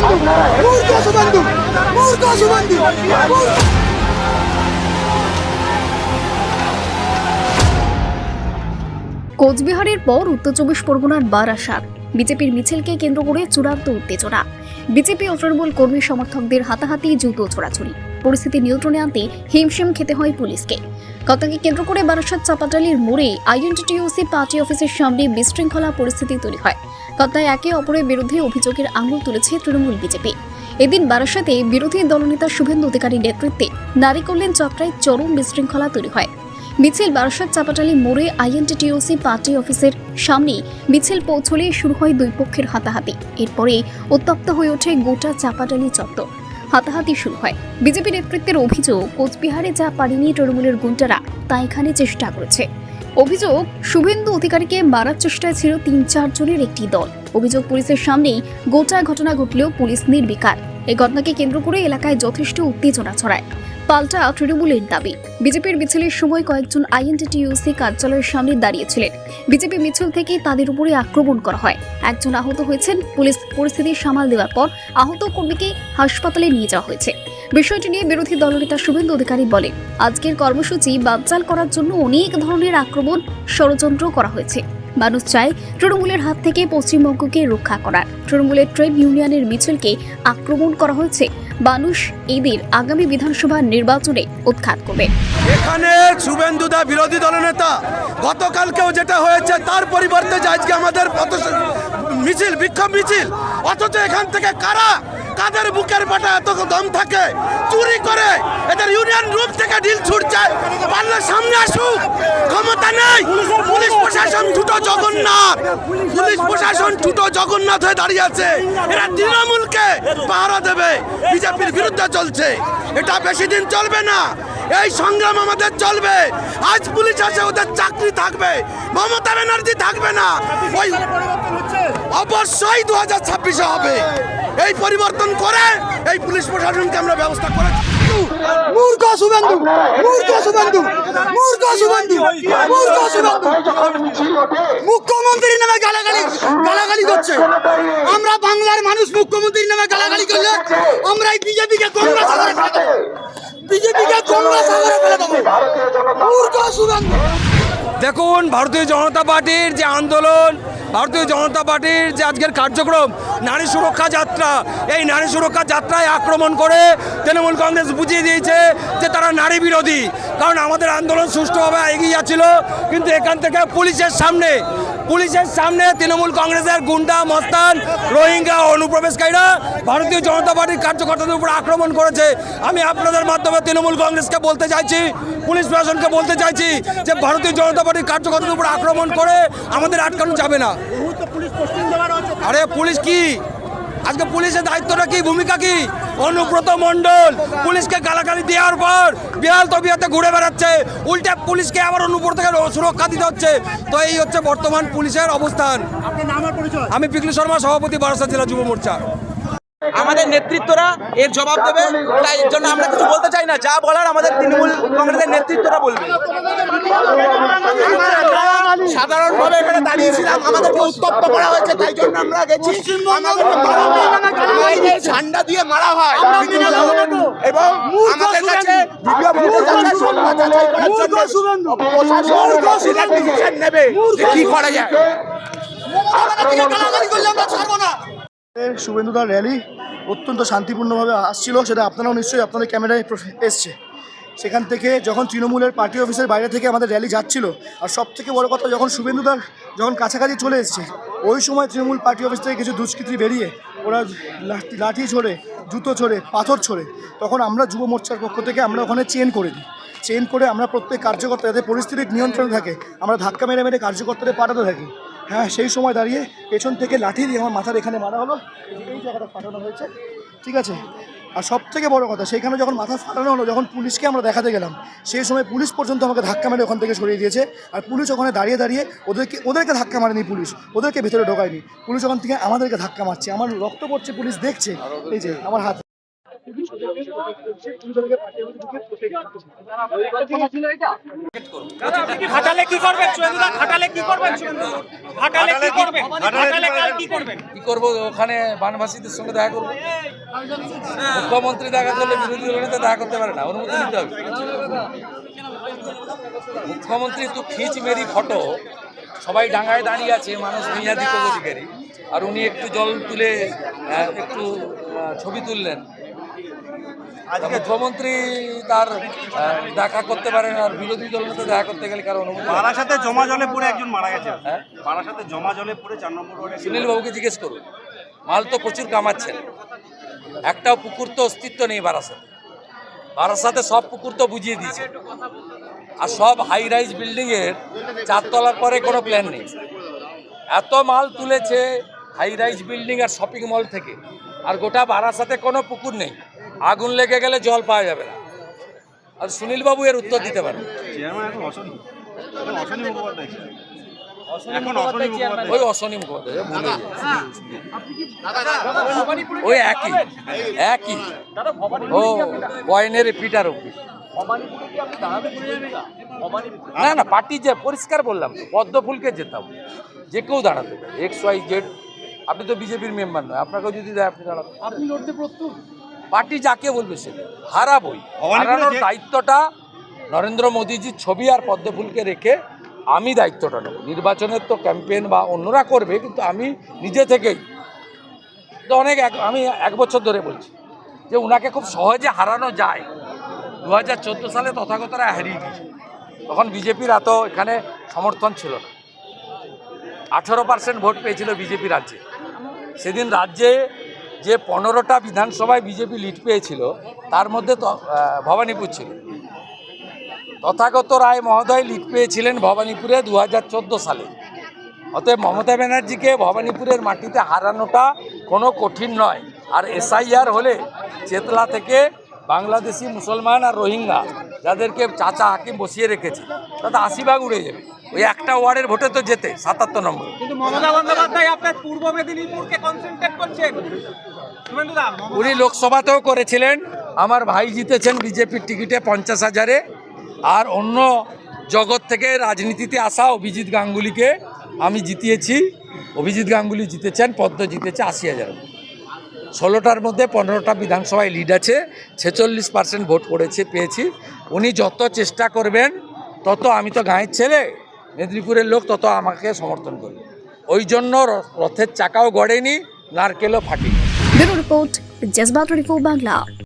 শুভেন্দু, মূর্খ শুভেন্দু, মূর্খ শুভেন্দু, কোচবিহারের পর উত্তর চব্বিশ পরগনার বারাসাত বিজেপির মিছিলকে কেন্দ্র করে চূড়ান্ত উত্তেজনা। বিজেপি ও তৃণমূল কর্মী সমর্থকদের হাতাহাতি, জুতো ছোড়াছুড়ি। পরিস্থিতি নিয়ন্ত্রণে আনতে হিমশিম খেতে হয় পুলিশকে। ঘটনাকে কেন্দ্র করে বারাসাত চাপাটালির মোড়ে আইএনটিটিইউসি পার্টি অফিসের সামনে বিশৃঙ্খলা পরিস্থিতি তৈরি হয়। ঘটনায় একে অপরের বিরুদ্ধে অভিযোগের আঙুল তুলেছে তৃণমূল বিজেপি। এদিন বারাসাতে বিরোধী দলনেতা শুভেন্দু অধিকারীর নেতৃত্বে নারী কল্যাণ যাত্রায় চরম বিশৃঙ্খলা তৈরি হয়। মিছিল বারাসাত চাপাটালি মোড়ে আইএনটিটিইউসি পার্টি অফিসের সামনে মিছিল পৌঁছলে শুরু হয় দুই পক্ষের হাতাহাতি। এরপরে উত্তপ্ত হয়ে ওঠে গোটা চাপাটালি চত্বর। হাতাহাতি শুরু হয়। বিজেপি নেতৃত্বের অভিযোগ, কোচবিহারে যা পারেনি তৃণমূলের গুন্ডারা তা এখানে চেষ্টা করেছে। অভিযোগ, শুভেন্দু অধিকারীকে মারার চেষ্টায় ছিল ৩-৪ জনের একটি দল। অভিযোগ, পুলিশের সামনেই গোটা ঘটনা ঘটলেও পুলিশ নির্বিকার। এই ঘটনাকে কেন্দ্র করে এলাকায় যথেষ্ট উত্তেজনা ছড়ায়। পাল্টা তৃণমূলের দাবি, বিজেপির মিছিলের সময় কয়েকজন আইএনটিটিইউসি কার্যালয়ের সামনে দাঁড়িয়েছিলেন। বিজেপি মিছিল থেকে তাদের উপরে আক্রমণ করা হয়। একজন আহত হয়েছেন। পুলিশ পরিস্থিতি সামাল দেওয়ার পর আহত কর্মীকে হাসপাতালে নিয়ে যাওয়া হয়েছে। বিষয়টি নিয়ে বিরোধী দলনেতা শুভেন্দু অধিকারী বলেন, আজকের কর্মসূচি বানচাল করার জন্য অনেক ধরনের আক্রমণ ষড়যন্ত্র করা হয়েছে। মানুষ চায় তৃণমূলের হাত থেকে পশ্চিমবঙ্গকে রক্ষা করার। তৃণমূলের ট্রেড ইউনিয়নের মিছিলকে আক্রমণ করা হয়েছে। মানুষ এদের আগামী বিধানসভা নির্বাচনে উৎখাত করবে। এখানে শুভেন্দুদা বিরোধী দলনেতা, গতকালকেও যেটা হয়েছে তার পরিবর্তে যে আজকে আমাদের মিছিল, বিক্ষোভ মিছিল, অথচ এখান থেকে কাদের বুকের পাটা এত দম থাকে, চুরি করে এদের ইউনিয়ন রুম থেকে ঢিল ছুটছে। পারলে সামনে আসুক, ক্ষমতা নেই। পুলিশ প্রশাসন ছোট জগন্নাথ, পুলিশ প্রশাসন ছোট জগন্নাথ হয়ে দাঁড়িয়ে আছে। এরা তৃণমূলকে পাহারা দেবে, বিজেপির বিরুদ্ধে চলছে। এটা বেশি দিন চলবে না, এই সংগ্রাম আমাদের চলবে। আজ পুলিশ আছে, ওদের চাকরি থাকবে, মমতা ব্যানার্জি থাকবে না। ওই অবশ্যই 2026 হবে। এই পরিবর্তন করে এই পুলিশ প্রশাসনকে আমরা ব্যবস্থা করেছি। মূর্খ শুভেন্দু, মূর্খ শুভেন্দু, মূর্খ শুভেন্দু, মূর্খ শুভেন্দু, মুখ্যমন্ত্রীর নামে গালাগালি করছে। আমরা বাংলার মানুষ মুখ্যমন্ত্রীর নামে গালাগালি করলে আমরা এই বিজেপিকে গঙ্গা সাগরে ফেলে দেবো, বিজেপিকে গঙ্গা সাগরে ফেলে দেবো। মূর্খ শুভেন্দু। দেখুন, ভারতীয় জনতা পার্টির যে আন্দোলন, ভারতীয় জনতা পার্টির যে আজকের কার্যক্রম, নারী সুরক্ষা যাত্রা, এই নারী সুরক্ষা যাত্রায় আক্রমণ করে তৃণমূল কংগ্রেস বুঝিয়ে দিয়েছে যে তারা নারী বিরোধী। কারণ আমাদের আন্দোলন সুষ্ঠুভাবে এগিয়ে যাচ্ছিল, কিন্তু এখান থেকে পুলিশের সামনে তৃণমূল কংগ্রেসের গুন্ডা মস্তান, রোহিঙ্গা অনুপ্রবেশকারীরা ভারতীয় জনতা পার্টির কার্যকর্তাদের উপর আক্রমণ করেছে। আমি আপনাদের মাধ্যমে তৃণমূল কংগ্রেসকে বলতে চাইছি, পুলিশ প্রশাসনকে বলতে চাইছি যে ভারতীয় জনতা পার্টির কার্যকর্তাদের উপর আক্রমণ করে আমাদের আটকানো যাবে না। আরে পুলিশ কি, আজকে পুলিশের দায়িত্বটা কি, ভূমিকা কি? অনুব্রত মণ্ডল পুলিশকে গালাগালি দেওয়ার পর বিহাল তবিয়াতে ঘুরে বেড়াচ্ছে, উল্টে পুলিশকে আবার অনুব্রতকে সুরক্ষা দিতে হচ্ছে। তো এই হচ্ছে বর্তমান পুলিশের অবস্থান। আমি পিকলু শর্মা, সভাপতি বারাসাত জেলা যুব মোর্চা। আমাদের নেতৃত্বরা এর জবাব দেবে, তাই এর জন্য আমরা কিছু বলতে চাই না। যা বলার আমাদের তৃণমূল কংগ্রেসের নেতৃত্বরা বলবে। সাধারণভাবে এখানে দাঁড়িয়েছিলাম, আমাদেরকে উত্তপ্ত করা হয়েছে, তাই জন্য আমরা গেছি। আমাদের ঝান্ডা দিয়ে মারা হয় এবং আমাদের কাছে ডিসিশন নেবে কি করা যায়। শুভেন্দুদার র্যালি অত্যন্ত শান্তিপূর্ণভাবে আসছিল, সেটা আপনারাও নিশ্চয়ই আপনাদের ক্যামেরায় এসছে। সেখান থেকে যখন তৃণমূলের পার্টি অফিসের বাইরে থেকে আমাদের র্যালি যাচ্ছিল, আর সবথেকে বড় কথা যখন শুভেন্দুদার যখন কাছাকাছি চলে এসছে, ওই সময় তৃণমূল পার্টি অফিস থেকে কিছু দুষ্কৃতী বেরিয়ে ওরা লাঠি ছোড়ে, জুতো ছোড়ে, পাথর ছোড়ে। তখন আমরা যুব মোর্চার পক্ষ থেকে আমরা ওখানে চেন করে দিই। চেন করে আমরা প্রত্যেক কার্যকর্তা যাতে পরিস্থিতির নিয়ন্ত্রণে থাকে, আমরা ধাক্কা মেরে মেরে কার্যকর্তাদের পাঠাতে থাকি। হ্যাঁ, সেই সময় দাঁড়িয়ে পেছন থেকে লাঠি দিয়ে আমার মাথার এখানে মারা হলো, এই জায়গাটা ফাটানো হয়েছে, ঠিক আছে। আর সব থেকে বড় কথা, সেইখানে যখন মাথা ফাটানো হলো, যখন পুলিশকে আমরা দেখাতে গেলাম, সেই সময় পুলিশ পর্যন্ত আমাকে ধাক্কা মেরে ওখান থেকে সরিয়ে দিয়েছে। আর পুলিশ ওখানে দাঁড়িয়ে ওদেরকে ধাক্কা মারেনি, পুলিশ ওদেরকে ভেতরে ঢোকায়নি। পুলিশ ওখান থেকে আমাদেরকে ধাক্কা মারছে, আমার রক্ত পড়ছে, পুলিশ দেখছে, এই যে আমার হাত। ঘাটালে কি করবেন শুভেন্দুদা? ঘাটালে কি করবেন শুভেন্দু? ঘাটালে কি করবেন? ঘাটালে কাল কি করবেন? কি করবো? ওখানে বানবাসীদের সঙ্গে দেখা করবো। মুখ্যমন্ত্রী দেখা করলে বিরোধী দলের নেতা দেখা করতে পারে না, অনুমতি নিতে হবে। মুখ্যমন্ত্রী তো খিঁচ মেরি ফটো, সবাই ডাঙায় দাঁড়িয়ে আছে, মানুষ মেয়াদি অধিকারী, আর উনি একটু জল তুলে একটু ছবি তুললেন। মুখ্যমন্ত্রী তার দেখা করতে পারেন, আর বিরোধী দল নেতা দেখা করতে গেলে কারো অনুমতি। বারাসাতে জমা জলে পড়ে একজন মারা গেছে। হ্যাঁ, বারাসাতে জমা জলে পড়ে 4 নম্বর ওয়ার্ডে সুনীল বাবুকে জিজ্ঞেস করুন। মাল তো প্রচুর কামাচ্ছেন, একটাও পুকুর তো অস্তিত্ব নেই বারাসাতে। বারাসাতে সব পুকুর তো বুঝিয়ে দিয়েছে, আর সব হাই রাইজ বিল্ডিংয়ের 4 তলার পরে কোনো প্ল্যান নেই। এত মাল তুলেছে হাই রাইজ বিল্ডিং আর শপিং মল থেকে, আর গোটা বারাসাতে কোনো পুকুর নেই। আগুন লেগে গেলে জল পাওয়া যাবে না। আর সুনীল বাবু এর উত্তর দিতে পারেন। চেয়ারম্যান এখন অশনি মুখোপাধ্যায়। এখন অশনি মুখোপাধ্যায়। ওই অশনি মুখোপাধ্যায় ভুলে গেছি। ওই একই একই ও কয়েনের পিটার অফিস। না না, পার্টি যে পরিষ্কার বললাম তো, পদ্মফুলকে যেতাম, যে কেউ দাঁড়াতে পারে, XYZ। আপনি তো বিজেপির মেম্বার নয়, আপনাকেও যদি দেয় আপনি দাঁড়াবেন। আপনি লড়তে প্রস্তুত? পার্টি যাকে বলবে সে হারাবই। হারানোর দায়িত্বটা নরেন্দ্র মোদীজির ছবি আর পদ্মফুলকে রেখে আমি দায়িত্বটা নেব। নির্বাচনের তো ক্যাম্পেইন বা অন্যরা করবে, কিন্তু আমি নিজে থেকেই তো আমি 1 বছর ধরে বলছি যে উনাকে খুব সহজে হারানো যায়। 2014 সালে তথাগতরা হারিয়ে গিয়েছে, তখন বিজেপির এত এখানে সমর্থন ছিল না। 18% ভোট পেয়েছিল বিজেপি রাজ্যে। সেদিন রাজ্যে যে 15টা বিধানসভায় বিজেপি লিড পেয়েছিল, তার মধ্যে ভবানীপুর ছিল। তথাগত রায় মহোদয় লিড পেয়েছিলেন ভবানীপুরে 2014 সালে। অতএব মমতা ব্যানার্জিকে ভবানীপুরের মাটিতে হারানোটা কোনো কঠিন নয়। আর SIR হলে চেতলা থেকে বাংলাদেশি মুসলমান আর রোহিঙ্গা যাদেরকে চাচা হাকিম বসিয়ে রেখেছে, তাতে 80 ভাগ উড়ে যাবে। ওই একটা ওয়ার্ডের ভোটে তো যেতে 77 নম্বর। কিন্তু মমতা বন্দ্যোপাধ্যায় আপনার পূর্ব মেদিনীপুরকে কনসেন্ট্রেট করছেন শুভেন্দুদা। উনি লোকসভাতেও করেছিলেন। আমার ভাই জিতেছেন বিজেপির টিকিটে 50,000-এ। আর অন্য জগৎ থেকে রাজনীতিতে আসা অভিজিৎ গাঙ্গুলিকে আমি জিতিয়েছি। অভিজিৎ গাঙ্গুলি জিতেছেন, পদ্ম জিতেছে 80,000। 16টার মধ্যে 15টা বিধানসভায় লিড আছে, 46% ভোট পেয়েছি। উনি যত চেষ্টা করবেন তত, আমি তো গাঁয়ের ছেলে, মেদিনীপুরের লোক, তত আমাকে সমর্থন করবে। ওই জন্য রথের চাকাও গড়েনি, নারকেলও ফাটেনি। Bureau report, জজবাত report Bangla.